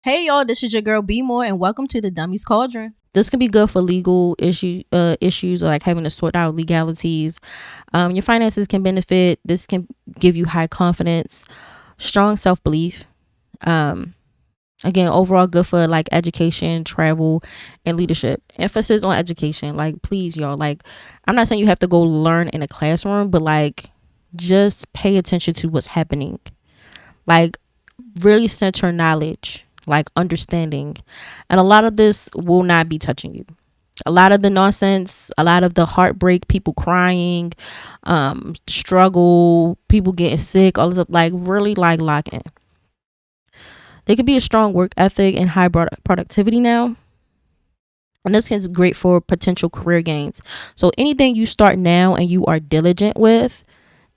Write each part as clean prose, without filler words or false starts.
Hey y'all, this is your girl BMORE and welcome to the Dummies Cauldron. This can be good for legal issues or like having to sort out legalities. Your finances can benefit. This can give you high confidence, strong self belief. Um, Again, overall good for like education, travel, and leadership. Emphasis on education. Like, please, y'all. Like, I'm not saying you have to go learn in a classroom, but like, just pay attention to what's happening. Like, really center knowledge, like understanding. And a lot of this will not be touching you. A lot of the nonsense, a lot of the heartbreak, people crying, struggle, people getting sick, all of that, like really like lock in. There could be a strong work ethic and high productivity now. And this is great for potential career gains. So anything you start now and you are diligent with,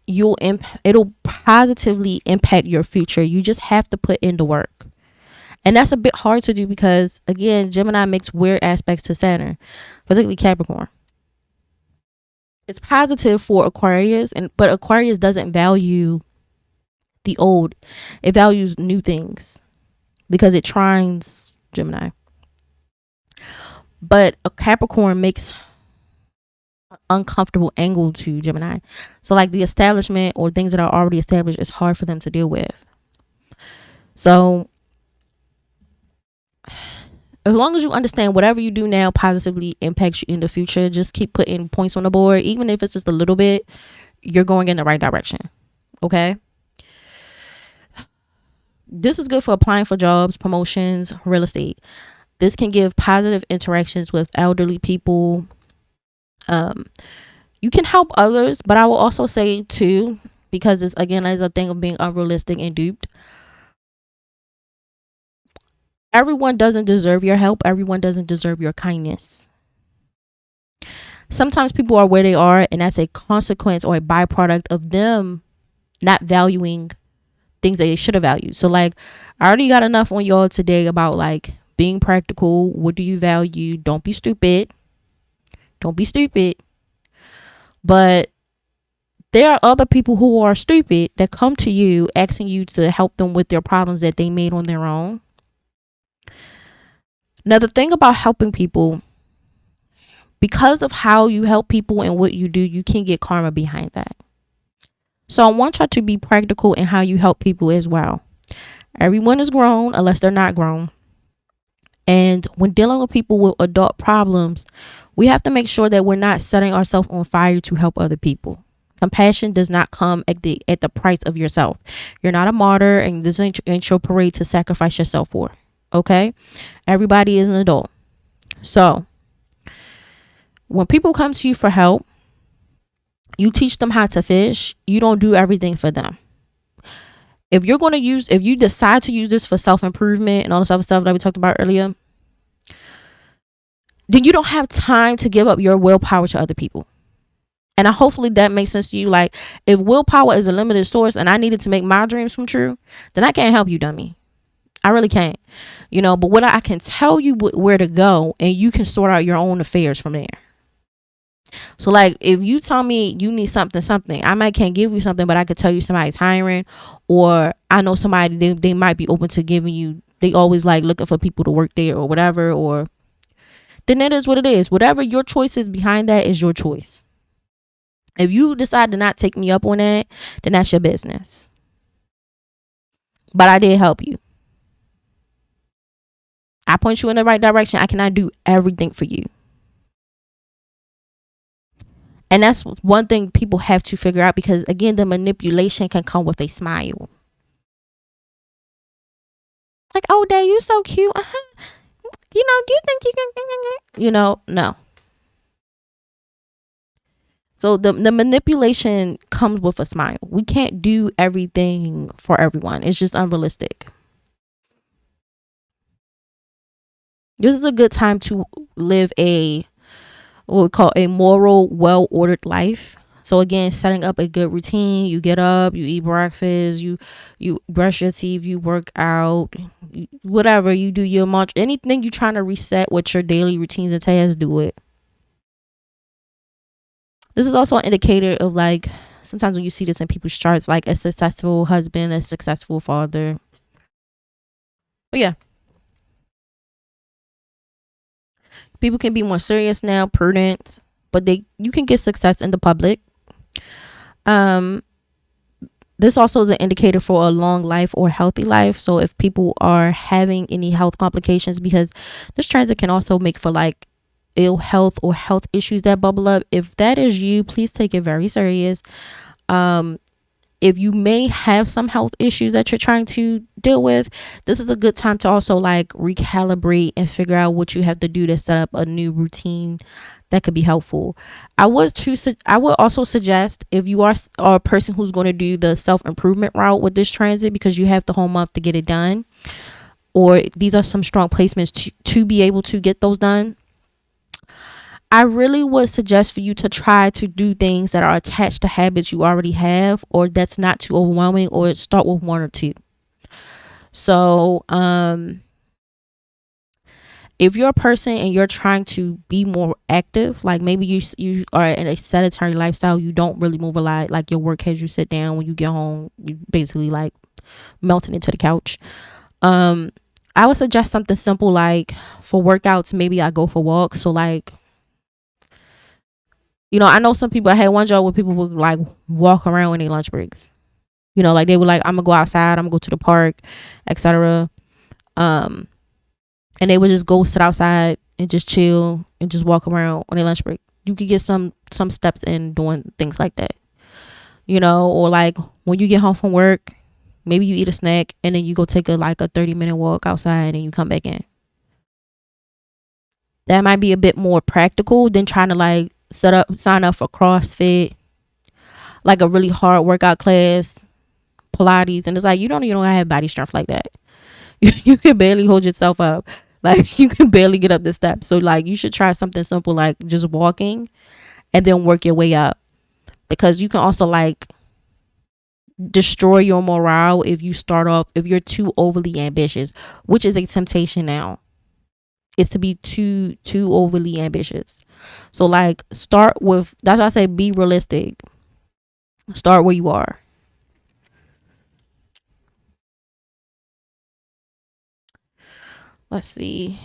it'll positively impact your future. You just have to put in the work. And that's a bit hard to do because, again, Gemini makes weird aspects to Saturn, particularly Capricorn. It's positive for Aquarius, but Aquarius doesn't value the old. It values new things because it trines Gemini. But a Capricorn makes an uncomfortable angle to Gemini. So like the establishment or things that are already established, it's hard for them to deal with. So as long as you understand whatever you do now positively impacts you in the future, just keep putting points on the board. Even if it's just a little bit, you're going in the right direction. Okay. This is good for applying for jobs, promotions, real estate. This can give positive interactions with elderly people. You can help others, but I will also say too, because it's again is a thing of being unrealistic and duped. Everyone doesn't deserve your help. Everyone doesn't deserve your kindness. Sometimes people are where they are, and that's a consequence or a byproduct of them not valuing things that they should have valued. So, like, I already got enough on y'all today about like being practical. What do you value? Don't be stupid. Don't be stupid. But there are other people who are stupid that come to you asking you to help them with their problems that they made on their own. Now, the thing about helping people, because of how you help people and what you do, you can get karma behind that. So I want y'all to be practical in how you help people as well. Everyone is grown unless they're not grown. And when dealing with people with adult problems, we have to make sure that we're not setting ourselves on fire to help other people. Compassion does not come at the price of yourself. You're not a martyr, and this ain't your parade to sacrifice yourself for. Okay? Everybody is an adult. So when people come to you for help, you teach them how to fish. You don't do everything for them. If you decide to use this for self-improvement and all this other stuff that we talked about earlier, then you don't have time to give up your willpower to other people. And hopefully that makes sense to you. Like, if willpower is a limited source and I needed to make my dreams come true, then I can't help you, dummy. I really can't. But what I can tell you where to go, and you can sort out your own affairs from there. So like, if you tell me you need something, I might can't give you something, but I could tell you somebody's hiring, or I know somebody they might be open to giving you. They always like looking for people to work there or whatever, or then it is what it is. Whatever your choice is behind that is your choice. If you decide to not take me up on that, then that's your business. But I did help you. I point you in the right direction. I cannot do everything for you. And that's one thing people have to figure out, because again, the manipulation can come with a smile. Like, oh, Dad, you so cute. Do you think you can, no. So the manipulation comes with a smile. We can't do everything for everyone. It's just unrealistic. This is a good time to live what we call a moral, well-ordered life. So again, setting up a good routine. You get up, you eat breakfast, you brush your teeth, you work out, whatever you do, your munch, anything you're trying to reset with your daily routines and tasks, do it. This is also an indicator of, like, sometimes when you see this in people's charts, like a successful husband, a successful father. But yeah, People can be more serious now, prudent, but you can get success in the public. This also is an indicator for a long life or healthy life. So if people are having any health complications, because this transit can also make for like ill health or health issues that bubble up. If that is you, please take it very serious. If you may have some health issues that you're trying to deal with, this is a good time to also like recalibrate and figure out what you have to do to set up a new routine that could be helpful. I would also suggest, if you are a person who's going to do the self-improvement route with this transit, because you have the whole month to get it done, or these are some strong placements to be able to get those done, I really would suggest for you to try to do things that are attached to habits you already have, or that's not too overwhelming, or start with one or two. So if you're a person and you're trying to be more active, like maybe you are in a sedentary lifestyle, you don't really move a lot, like your work has you sit down, when you get home you basically like melting into the couch, I would suggest something simple. Like for workouts, maybe I go for walks. So like, I know some people, I had one job where people would like walk around in their lunch breaks, like they were like, I'm gonna go outside, I'm gonna go to the park, etc. And they would just go sit outside and just chill and just walk around on their lunch break. You could get some steps in doing things like that, or like when you get home from work, maybe you eat a snack and then you go take a 30-minute walk outside and you come back in. That might be a bit more practical than trying to like sign up for CrossFit, like a really hard workout class, Pilates, and it's like you don't have body strength like that. You can barely hold yourself up. Like you can barely get up the steps. So like you should try something simple, like just walking and then work your way up, because you can also like destroy your morale if you're too overly ambitious, which is a temptation now, is to be too overly ambitious. So like that's why I say be realistic. Start where you are. Let's see.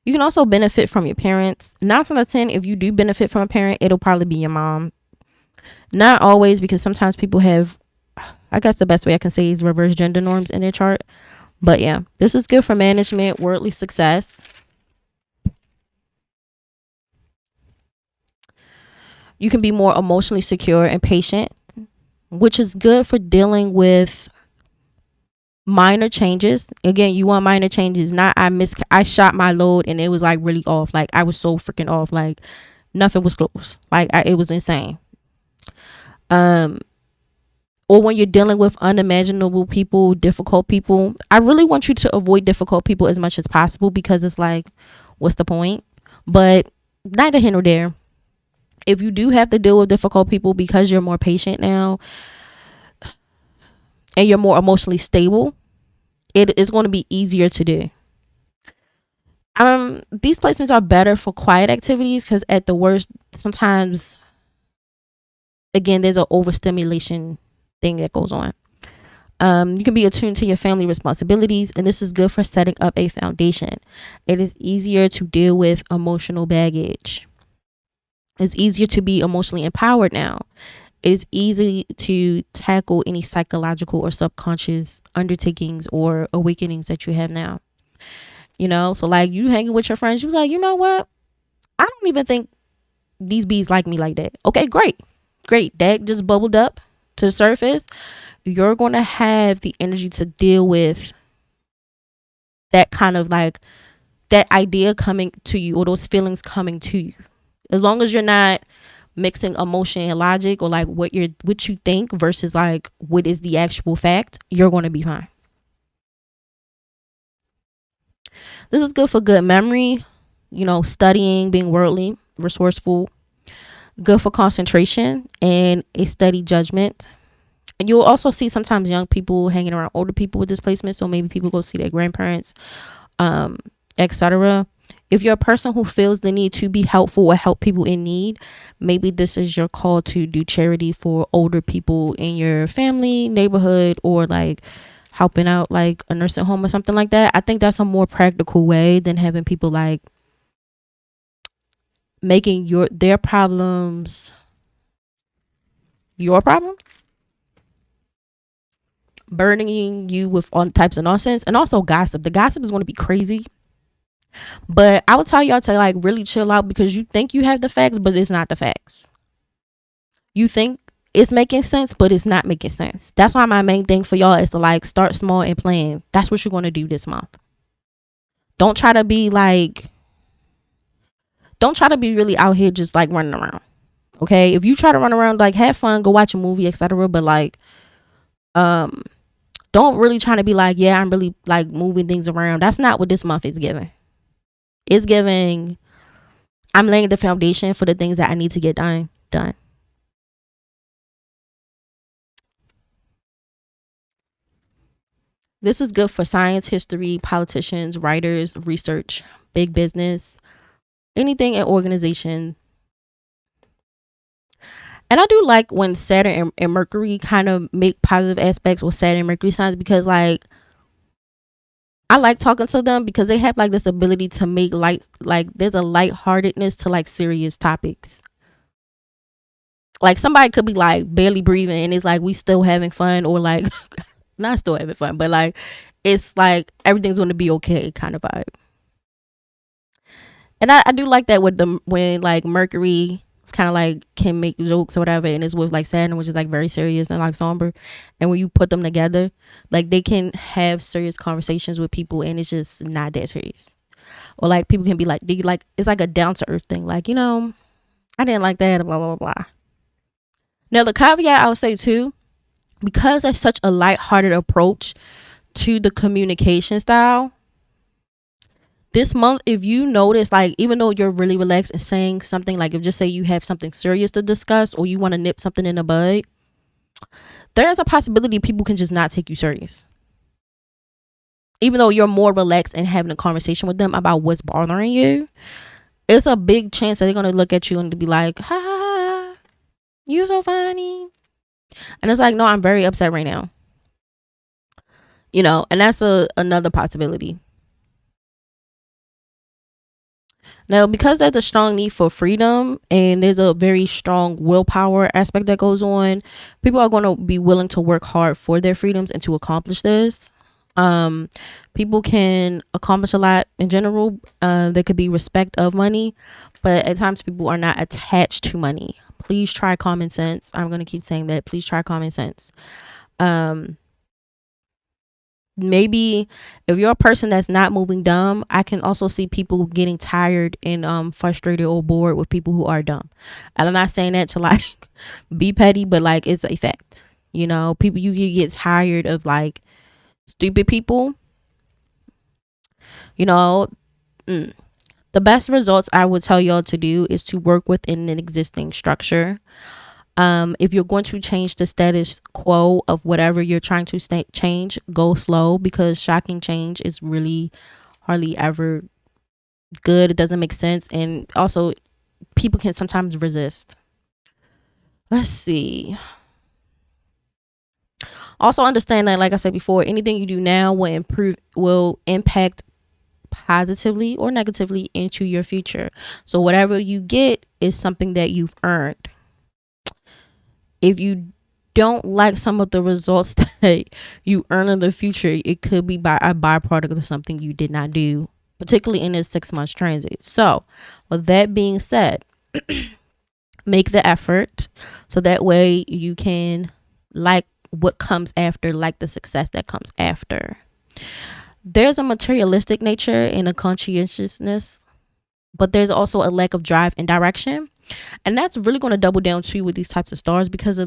You can also benefit from your parents. 9 out of 10, if you do benefit from a parent, it'll probably be your mom. Not always, because sometimes people have, I guess the best way I can say is reverse gender norms in their chart. But yeah, this is good for management, worldly success. You can be more emotionally secure and patient, which is good for dealing with minor changes. Again, you want minor changes, not I shot my load and it was like really off. Like I was so freaking off. Like nothing was close. Like it was insane. Or when you're dealing with unimaginable people, difficult people, I really want you to avoid difficult people as much as possible, because it's like, what's the point? But neither here nor there. If you do have to deal with difficult people because you're more patient now and you're more emotionally stable, it is going to be easier to do. These placements are better for quiet activities, because at the worst, sometimes, again, there's an overstimulation thing that goes on. You can be attuned to your family responsibilities, and this is good for setting up a foundation. It is easier to deal with emotional baggage. It's easier to be emotionally empowered now. It is easy to tackle any psychological or subconscious undertakings or awakenings that you have now. So like you hanging with your friends, you was like, you know what? I don't even think these bees like me like that. Okay, great. That just bubbled up to the surface. You're going to have the energy to deal with that kind of like that idea coming to you, or those feelings coming to you. As long as you're not mixing emotion and logic, or like what you think versus like what is the actual fact, you're going to be fine. This is good for good memory, studying, being worldly, resourceful, good for concentration and a steady judgment. And you'll also see sometimes young people hanging around older people with displacement. So maybe people go see their grandparents, etc. If you're a person who feels the need to be helpful or help people in need, maybe this is your call to do charity for older people in your family, neighborhood, or like helping out like a nursing home or something like that. I think that's a more practical way than having people like making their problems your problems, burdening you with all types of nonsense, and also gossip. The gossip is going to be crazy, but I would tell y'all to like really chill out, because you think you have the facts, but it's not the facts. You think it's making sense, but it's not making sense. That's why my main thing for y'all is to like start small and plan. That's what you're going to do this month. Don't try to be really out here just like running around. Okay, if you try to run around, like have fun, go watch a movie, etc., but like don't really try to be like, yeah, I'm really like moving things around. That's not what this month is giving. It's giving, I'm laying the foundation for the things that I need to get done. This is good for science, history, politicians, writers, research, big business, anything in organization. And I do like when Saturn and Mercury kind of make positive aspects with Saturn and Mercury signs, because like I like talking to them because they have like this ability to make like there's a lightheartedness to like serious topics. Like somebody could be like barely breathing and it's like we still having fun, or like not still having fun, but like it's like everything's going to be okay kind of vibe. And I do like that with them when like Mercury, it's kind of like can make jokes or whatever, and it's with like Saturn, which is like very serious and like somber. And when you put them together, like they can have serious conversations with people, and it's just not that serious. Or like people can be like, they like it's like a down to earth thing, like, you know, I didn't like that, blah blah blah. Now the caveat I would say too, because there's such a lighthearted approach to the communication style, this month, if you notice, like, even though you're really relaxed and saying something, like if just say you have something serious to discuss or you want to nip something in the bud, there's a possibility people can just not take you serious. Even though you're more relaxed and having a conversation with them about what's bothering you, it's a big chance that they're going to look at you and be like, ha ha ha, you're so funny. And it's like, no, I'm very upset right now. You know, and that's another possibility. Now, because there's a strong need for freedom and there's a very strong willpower aspect that goes on, people are going to be willing to work hard for their freedoms and to accomplish this. People can accomplish a lot in general. There could be respect of money, but at times people are not attached to money. Please try common sense. I'm going to keep saying that. Please try common sense. Maybe if you're a person that's not moving dumb, I can also see people getting tired and frustrated or bored with people who are dumb. And I'm not saying that to like be petty, but like it's a fact. You know, people, you get tired of like stupid people. You know, the best results I would tell y'all to do is to work within an existing structure. If you're going to change the status quo of whatever you're trying to change, go slow, because shocking change is really hardly ever good. It doesn't make sense, and also people can sometimes resist. Let's see. Also understand that, like I said before, anything you do now will impact positively or negatively into your future. So whatever you get is something that you've earned. If you don't like some of the results that you earn in the future, it could be by a byproduct of something you did not do, particularly in this 6 months transit. So with that being said, make the effort so that way you can like what comes after, like the success that comes after. There's a materialistic nature and a conscientiousness, but there's also a lack of drive and direction. And that's really going to double down too with these types of stars, because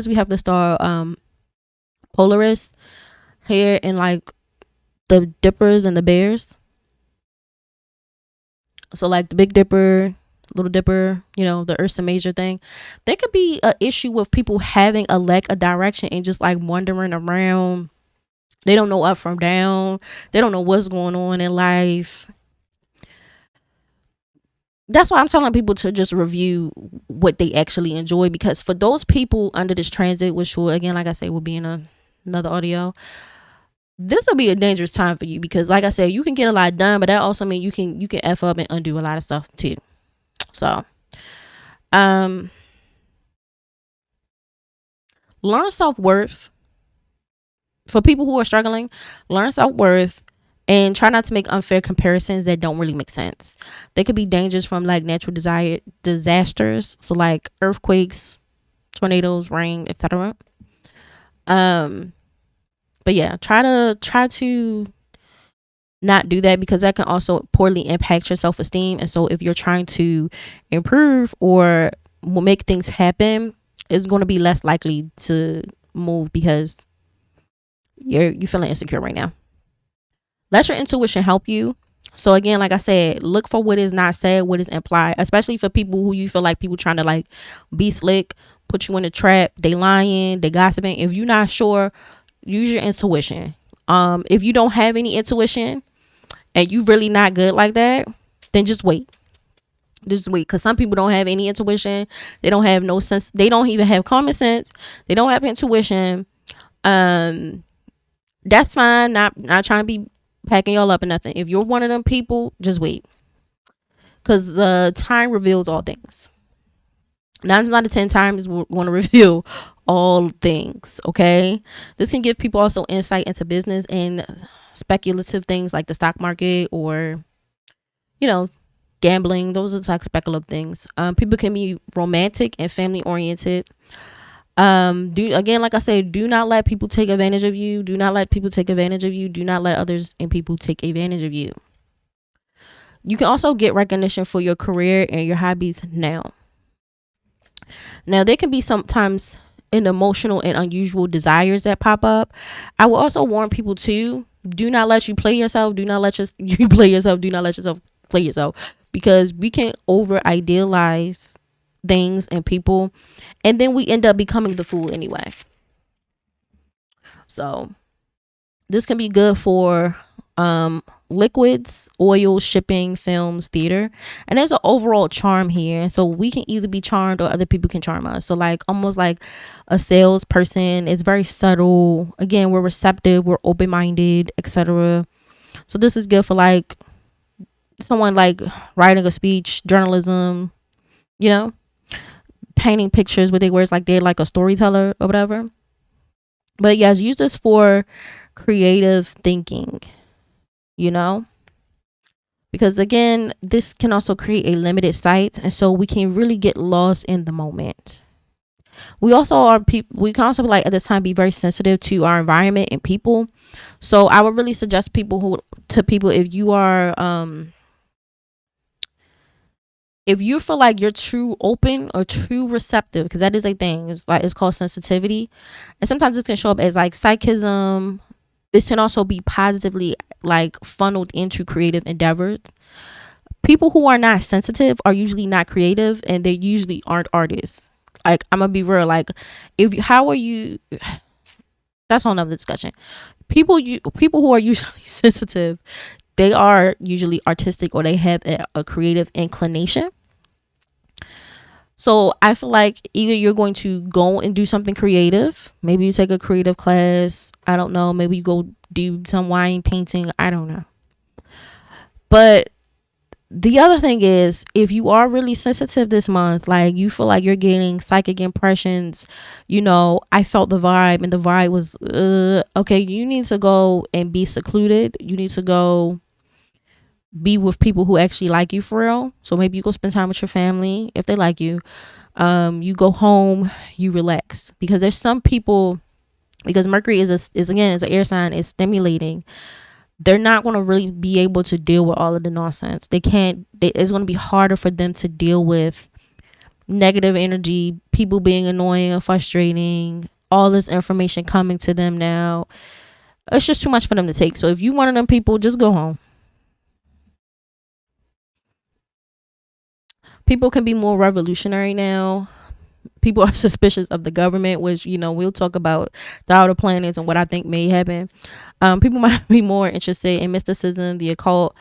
we have the star Polaris here in like the Dippers and the Bears. So like the Big Dipper, Little Dipper, you know, the Ursa Major thing. There could be an issue with people having a lack of direction and just like wandering around. They don't know up from down. They don't know what's going on in life. That's why I'm telling people to just review what they actually enjoy, because for those people under this transit, which will, again, like I say, will be in another audio, This will be a dangerous time for you because, like I said, you can get a lot done, but that also means you can f up and undo a lot of stuff too. So, um, learn self worth. For people who are struggling, learn self worth and try not to make unfair comparisons that don't really make sense. They could be dangers from like natural disasters, so like earthquakes, tornadoes, rain, etc. Um, but yeah, try to not do that because that can also poorly impact your self esteem. And so if you're trying to improve or make things happen, it's going to be less likely to move because you're feeling insecure right now. Let your intuition help you. So again, like I said, look for what is not said, what is implied, especially for people who you feel like people trying to like be slick, put you in a trap, they lying, they gossiping. If you're not sure, use your intuition. If you don't have any intuition and you really not good like that, then just wait. Just wait, because some people don't have any intuition. They don't have no sense. They don't even have common sense. They don't have intuition. That's fine. Not trying to be packing y'all up or nothing. If you're one of them people, just wait, because time reveals all things. 9 out of 10 times we're going to reveal all things. Okay, this can give people also insight into business and speculative things like the stock market or you know gambling. Those are like speculative things. People can be romantic and family oriented. Do again, like I said, do not let people take advantage of you. Do not let people take advantage of you. Do not let others and people take advantage of you. You can also get recognition for your career and your hobbies now. Now, there can be sometimes an emotional and unusual desires that pop up. I will also warn people too, do not let you play yourself. Do not let you play yourself. Do not let yourself play yourself, because we can over idealize things and people, and then we end up becoming the fool anyway. So this can be good for liquids, oil, shipping, films, theater, and there's an overall charm here. So we can either be charmed or other people can charm us. So like almost like a salesperson. It's very subtle. Again, we're receptive, we're open-minded, etc. So this is good for like someone like writing a speech, journalism, you know, painting pictures with their words, like they're like a storyteller or whatever. But yes, use this for creative thinking, you know, because again, this can also create a limited sight, and so we can really get lost in the moment. We also are people. We can also like at this time be very sensitive to our environment and people. So I would really suggest people if you are if you feel like you're too open or too receptive, because that is a thing. It's called sensitivity, and sometimes this can show up as like psychism. This can also be positively like funneled into creative endeavors. People who are not sensitive are usually not creative, and they usually aren't artists. Like I'm gonna be real. Like how are you? That's a whole nother discussion. People who are usually sensitive, they are usually artistic or they have a creative inclination. So I feel like either you're going to go and do something creative. Maybe you take a creative class. I don't know. Maybe you go do some wine painting. I don't know. But the other thing is, if you are really sensitive this month, like you feel like you're getting psychic impressions, I felt the vibe and the vibe was, okay, you need to go and be secluded. You need to go be with people who actually like you for real. So maybe you go spend time with your family if they like you. You go home, you relax, because there's some people, because Mercury is an air sign, is stimulating. They're not going to really be able to deal with all of the nonsense. It's going to be harder for them to deal with negative energy, people being annoying and frustrating, all this information coming to them now. It's just too much for them to take. So if you one of them people, just go home. People can be more revolutionary now. People are suspicious of the government, which, we'll talk about the outer planets and what I think may happen. People might be more interested in mysticism, the occult.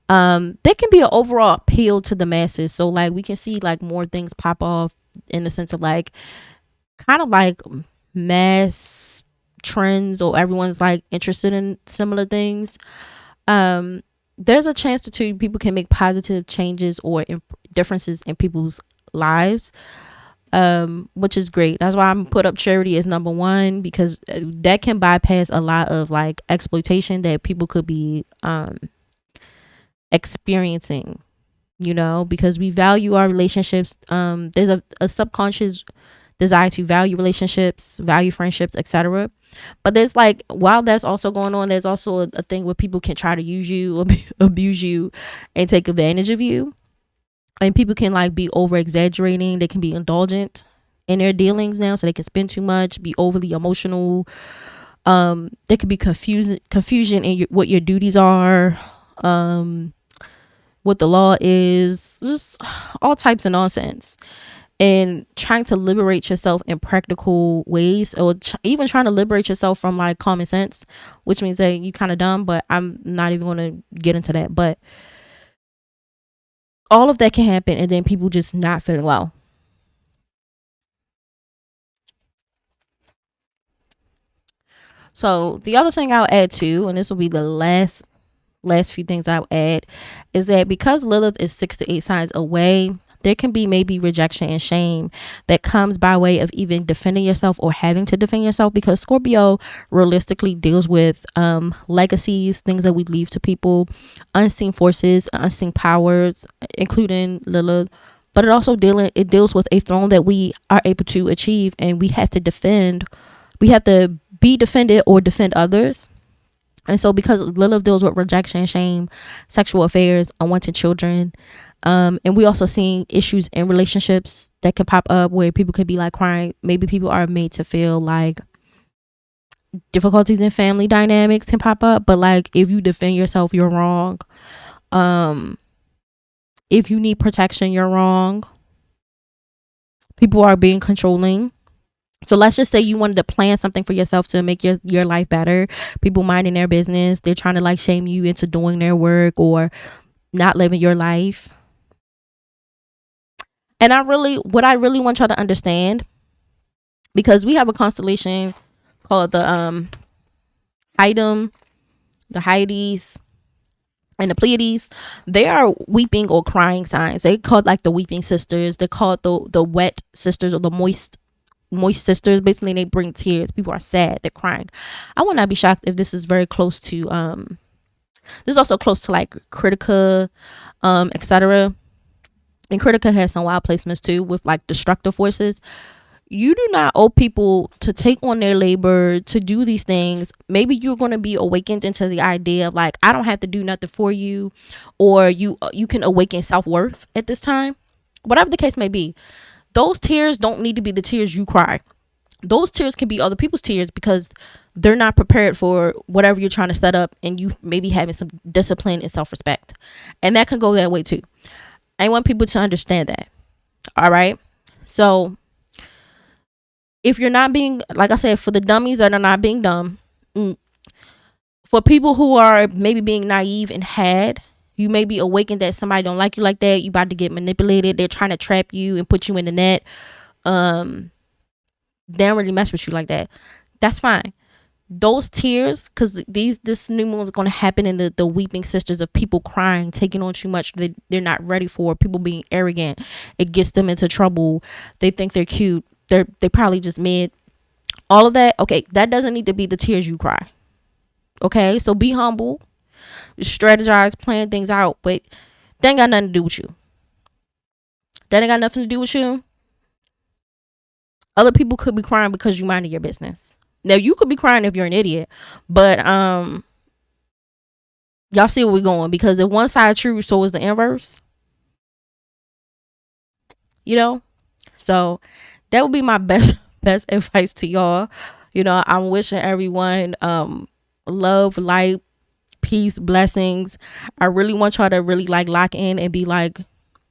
There can be an overall appeal to the masses. So like we can see like more things pop off in the sense of like kind of like mass trends or everyone's like interested in similar things, there's a chance that two people can make positive changes or differences in people's lives, which is great. That's why I'm put up charity as number one, because that can bypass a lot of like exploitation that people could be experiencing, you know, because we value our relationships. There's a subconscious desire to value relationships, value friendships, etc. But there's like, while that's also going on, there's also a thing where people can try to use you, abuse you, and take advantage of you. And people can like be over exaggerating. They can be indulgent in their dealings now, so they can spend too much, be overly emotional. There could be confusion in what your duties are, what the law is, just all types of nonsense. And trying to liberate yourself in practical ways, or even trying to liberate yourself from like common sense, which means that you kind of dumb, but I'm not even going to get into that. But all of that can happen, and then people just not feeling well. So the other thing I'll add to, and this will be the last few things I'll add, is that because Lilith is 6 to 8 signs away, there can be maybe rejection and shame that comes by way of even defending yourself or having to defend yourself, because Scorpio realistically deals with legacies, things that we leave to people, unseen forces, unseen powers, including Lilith. But it deals with a throne that we are able to achieve, and we have to defend. We have to be defended or defend others. And so because Lilith deals with rejection, shame, sexual affairs, unwanted children, and we also seeing issues in relationships that can pop up where people could be like crying. Maybe people are made to feel like difficulties in family dynamics can pop up, but like if you defend yourself, you're wrong. If you need protection, you're wrong. People are being controlling. So let's just say you wanted to plan something for yourself to make your life better. People minding their business. They're trying to like shame you into doing their work or not living your life. And what I really want y'all to understand, because we have a constellation called the Item, the Hyades, and the Pleiades. They are weeping or crying signs. They called like the weeping sisters. They're called the wet sisters, or the moist sisters. Basically, they bring tears. People are sad, they're crying. I would not be shocked if this is very close to this is also close to like Critica, etc. And Critica has some wild placements too, with like destructive forces. You do not owe people to take on their labor, to do these things. Maybe you're going to be awakened into the idea of like, I don't have to do nothing for you, or you can awaken self-worth at this time. Whatever the case may be, those tears don't need to be the tears you cry. Those tears can be other people's tears, because they're not prepared for whatever you're trying to set up, and you maybe having some discipline and self-respect, and that can go that way too. I want people to understand that. All right. So if you're not being, like I said, for the dummies that are not being dumb, for people who are maybe being naive and you may be awakened that somebody don't like you like that. You about to get manipulated. They're trying to trap you and put you in the net. They don't really mess with you like that. That's fine. Those tears, because this new moon is going to happen in the weeping sisters of people crying, taking on too much that they're not ready for, people being arrogant. It gets them into trouble. They think they're cute. They probably just mid. All of that. Okay, that doesn't need to be the tears you cry. Okay, so be humble, strategize, plan things out, but that ain't got nothing to do with you. That ain't got nothing to do with you. Other people could be crying because you minded your business. Now you could be crying if you're an idiot, but y'all see where we're going, because if one side true, so is the inverse. You know, so that would be my best advice to y'all. You know, I'm wishing everyone love, light, peace, blessings. I really want y'all to really like lock in and be like,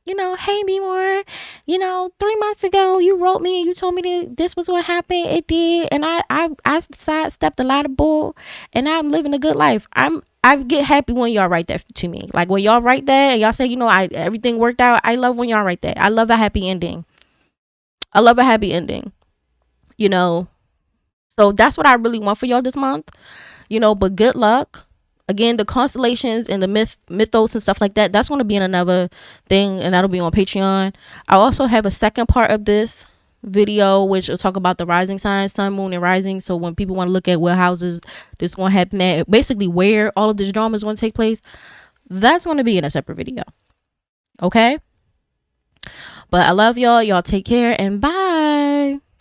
you know, hey BMORE, you know, 3 months ago you wrote me and you told me that this was what happened. It did, and I sidestepped a lot of bull, and I'm living a good life. I get happy when y'all write that to me. Like when y'all write that and y'all say, you know, everything worked out. I love when y'all write that. I love a happy ending. You know, So that's what I really want for y'all this month, but good luck. Again, the constellations and the mythos and stuff like that, that's going to be in another thing, and that'll be on Patreon. I also have a second part of this video which will talk about the rising signs, sun, moon, and rising. So when people want to look at what houses this is going to happen at, basically where all of this drama is going to take place, that's going to be in a separate video. Okay, but I love y'all. Y'all take care and bye.